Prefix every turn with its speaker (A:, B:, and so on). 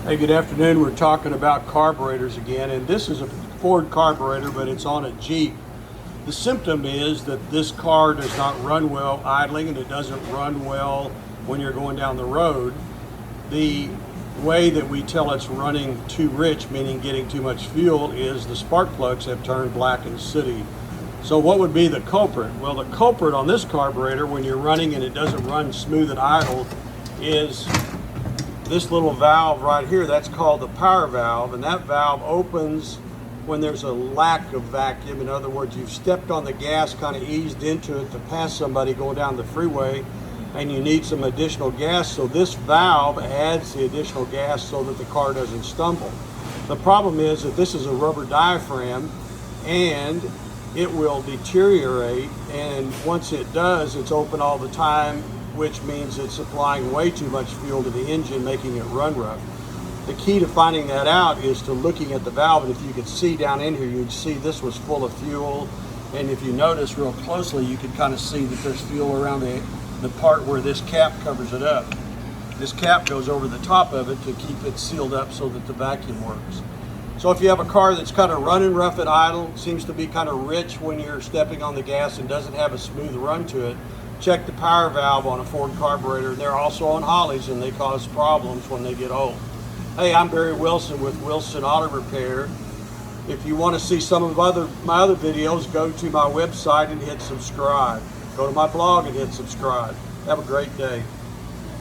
A: Hey, good afternoon. We're talking about carburetors again, and this is a Ford carburetor, but it's on a Jeep. The symptom is that this car does not run well idling, and it doesn't run well when you're going down the road. The way that we tell it's running too rich, meaning getting too much fuel, is the spark plugs have turned black and sooty. So what would be the culprit? Well, the culprit on this carburetor, when you're running and it doesn't run smooth and idle, is this little valve right here. That's called the power valve, and that valve opens when there's a lack of vacuum. In other words, you've stepped on the gas, kind of eased into it to pass somebody going down the freeway, and you need some additional gas, so this valve adds the additional gas so that the car doesn't stumble. The problem is that this is a rubber diaphragm, and it will deteriorate, and once it does, it's open all the time, which means it's supplying way too much fuel to the engine, making it run rough. The key to finding that out is to looking at the valve, and if you could see down in here, you'd see this was full of fuel, and if you notice real closely, you could kind of see that there's fuel around the part where this cap covers it up. This cap goes over the top of it to keep it sealed up so that the vacuum works. So if you have a car that's kind of running rough at idle, seems to be kind of rich when you're stepping on the gas and doesn't have a smooth run to it, check the power valve on a Ford carburetor. They're also on Holleys, and they cause problems when they get old. Hey, I'm Barry Wilson with Wilson Auto Repair. If you want to see some of my other videos, go to my website and hit subscribe. Go to my blog and hit subscribe. Have a great day.